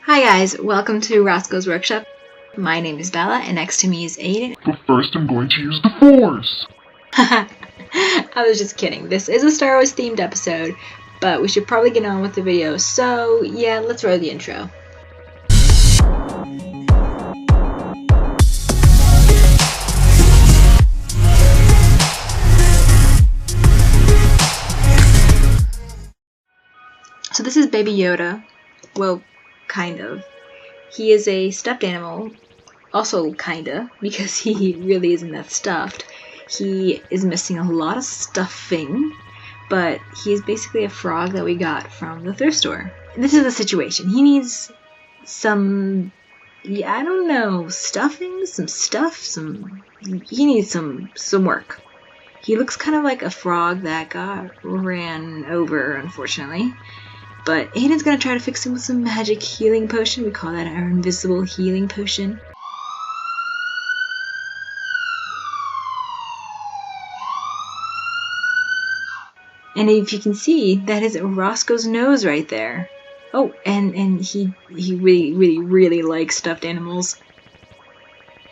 Hi guys, welcome to Roscoe's Workshop. My name is Bella and next to me is Aidan. But first I'm going to use the Force! I was just kidding. This is a Star Wars themed episode, but we should probably get on with the video. So yeah, let's roll the intro. So this is Baby Yoda. Well, kind of. He is a stuffed animal. Also kinda, because he really isn't that stuffed. He is missing a lot of stuffing, but he's basically a frog that we got from the thrift store. This is the situation. He needs some, I don't know, stuffing, some stuff, he needs some work. He looks kind of like a frog that got ran over, unfortunately. But Aidan's gonna try to fix him with some magic healing potion. We call that our invisible healing potion. And if you can see, that is Roscoe's nose right there. Oh, and he really likes stuffed animals.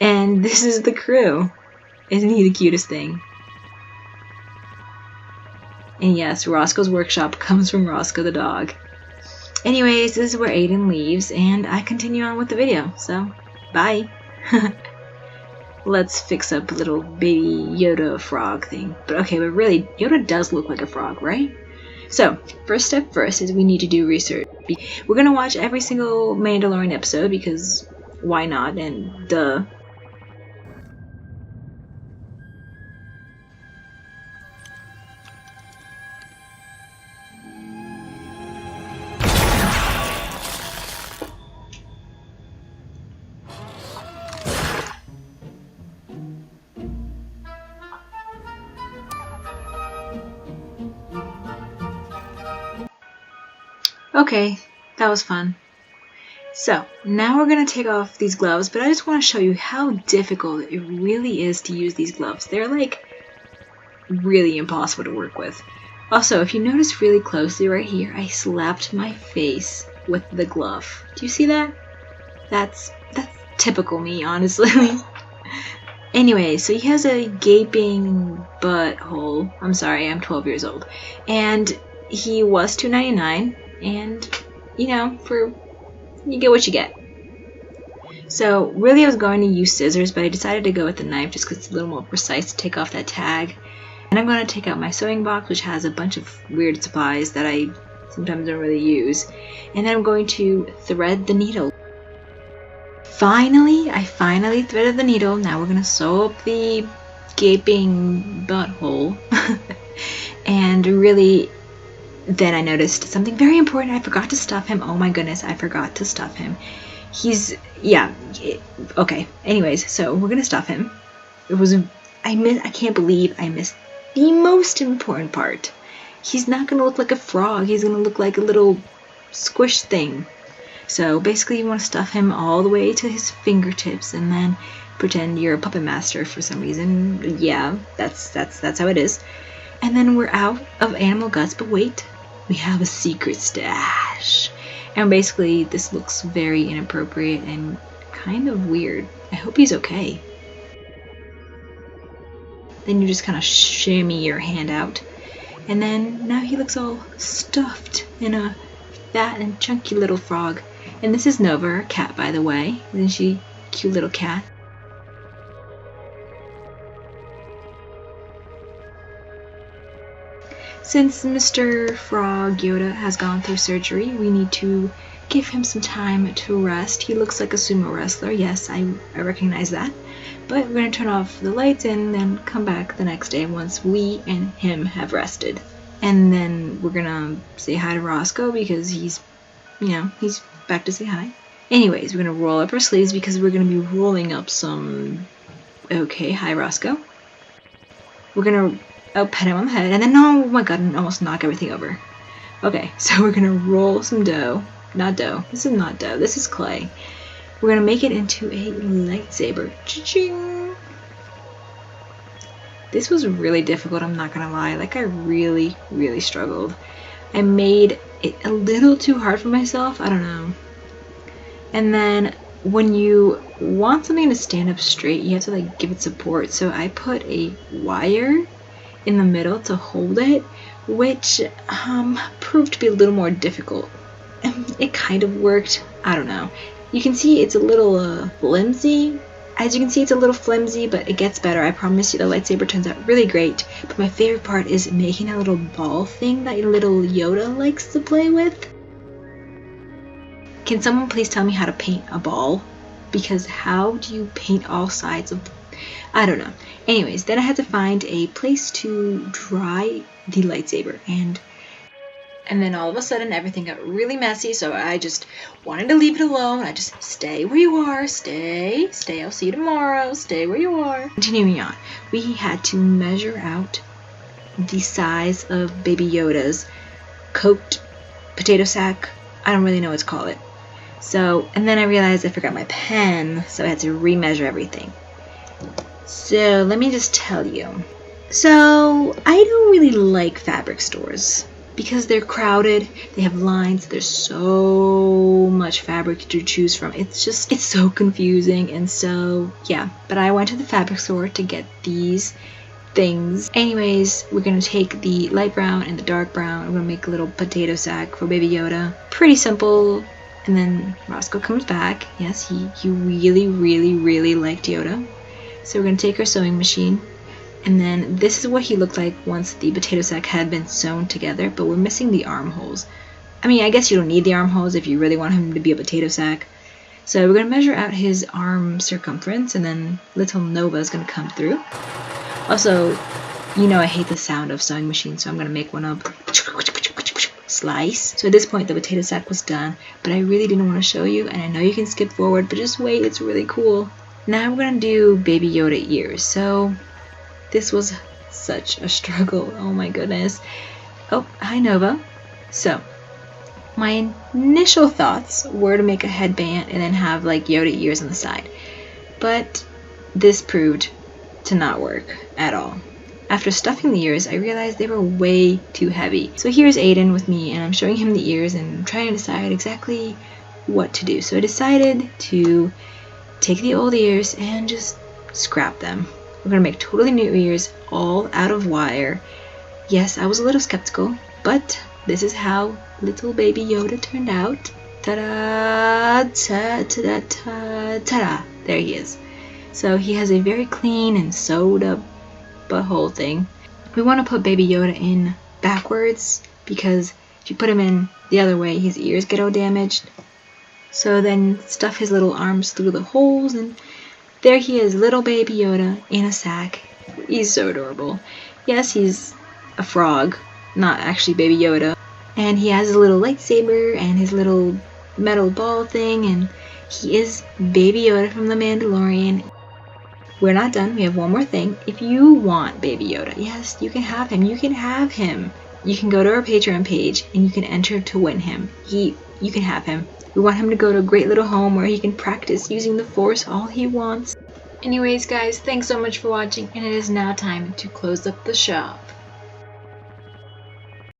And this is the crew. Isn't he the cutest thing? And yes, Roscoe's Workshop comes from Roscoe the dog. Anyways, this is where Aidan leaves, and I continue on with the video, so bye! Let's fix up little Baby Yoda frog thing. But really, Yoda does look like a frog, right? So, first step first is we need to do research. We're gonna watch every single Mandalorian episode, because why not, and duh. Okay, that was fun. So, now we're going to take off these gloves, but I just want to show you how difficult it really is to use these gloves. They're like really impossible to work with. Also, if you notice really closely right here, I slapped my face with the glove. Do you see that? That's typical me, honestly. Anyway, so he has a gaping butthole. I'm sorry, I'm 12 years old. And he was $2.99. And, you know, you get what you get. So, really I was going to use scissors, but I decided to go with the knife just because it's a little more precise to take off that tag. And I'm going to take out my sewing box, which has a bunch of weird supplies that I sometimes don't really use. And then I'm going to thread the needle. I finally threaded the needle. Now we're going to sew up the gaping butthole. And really, then I noticed something very important. I forgot to stuff him. Oh my goodness, I forgot to stuff him. Okay. Anyways, so we're gonna stuff him. I can't believe I missed the most important part. He's not gonna look like a frog. He's gonna look like a little squish thing. So basically you want to stuff him all the way to his fingertips and then pretend you're a puppet master for some reason. Yeah, that's how it is. And then we're out of animal guts, but wait, we have a secret stash. And basically, this looks very inappropriate and kind of weird. I hope he's okay. Then you just kind of shimmy your hand out. And then now he looks all stuffed in a fat and chunky little frog. And this is Nova, our cat, by the way. Isn't she a cute little cat? Since Mr. Frog Yoda has gone through surgery, we need to give him some time to rest. He looks like a sumo wrestler. Yes, I recognize that. But we're going to turn off the lights and then come back the next day once we and him have rested. And then we're going to say hi to Roscoe because he's back to say hi. Anyways, we're going to roll up our sleeves because we're going to be rolling up some... Okay, hi Roscoe. We're going to pet him on the head, and then, oh my god, and almost knock everything over. Okay, so we're gonna roll some dough. Not dough. This is not dough. This is clay. We're gonna make it into a lightsaber. Cha-ching! This was really difficult, I'm not gonna lie. Like, I really struggled. I made it a little too hard for myself. I don't know. And then when you want something to stand up straight, you have to like give it support. So I put a wire in the middle to hold it, which proved to be a little more difficult. It kind of worked. I don't know. You can see it's a little flimsy. As you can see, it's a little flimsy, but it gets better. I promise you the lightsaber turns out really great. But my favorite part is making a little ball thing that little Yoda likes to play with. Can someone please tell me how to paint a ball? Because how do you paint all sides of... I don't know. Anyways, then I had to find a place to dry the lightsaber. And then all of a sudden everything got really messy, so I just wanted to leave it alone. I just, stay where you are, stay, I'll see you tomorrow, stay where you are. Continuing on, we had to measure out the size of Baby Yoda's coat, potato sack, I don't really know what to call it. So, and then I realized I forgot my pen, so I had to remeasure everything. So, let me just tell you. So, I don't really like fabric stores because they're crowded, they have lines, there's so much fabric to choose from. It's so confusing, and so, yeah. But I went to the fabric store to get these things. Anyways, we're gonna take the light brown and the dark brown. We're gonna make a little potato sack for Baby Yoda. Pretty simple. And then Roscoe comes back. Yes, he really, really, really liked Yoda. So we're gonna take our sewing machine. And then this is what he looked like once the potato sack had been sewn together, but we're missing the armholes. I mean, I guess you don't need the armholes if you really want him to be a potato sack. So we're gonna measure out his arm circumference, and then little Nova is gonna come through. Also, you know I hate the sound of sewing machines, so I'm gonna make one up. Slice. So at this point the potato sack was done, but I really didn't want to show you, and I know you can skip forward, but just wait, it's really cool. Now we're gonna do Baby Yoda ears. So this was such a struggle, oh my goodness. Oh, hi Nova. So my initial thoughts were to make a headband and then have like Yoda ears on the side, but this proved to not work at all. After stuffing the ears, I realized they were way too heavy. So here's Aidan with me, and I'm showing him the ears and trying to decide exactly what to do. So I decided to take the old ears and just scrap them. We're gonna make totally new ears, all out of wire. Yes, I was a little skeptical, but this is how little Baby Yoda turned out. Ta-da! Ta-da! Ta-da! Ta-da! There he is. So he has a very clean and sewed up butthole thing. We want to put Baby Yoda in backwards because if you put him in the other way, his ears get all damaged. So then stuff his little arms through the holes, and there he is, little Baby Yoda in a sack. He's so adorable. Yes, he's a frog, not actually Baby Yoda. And he has a little lightsaber and his little metal ball thing, and he is Baby Yoda from the Mandalorian. We're not done. We have one more thing. If you want Baby Yoda, yes, you can have him. You can have him. You can go to our Patreon page and you can enter to win him. You can have him. We want him to go to a great little home where he can practice using the Force all he wants. Anyways, guys, thanks so much for watching, and it is now time to close up the shop.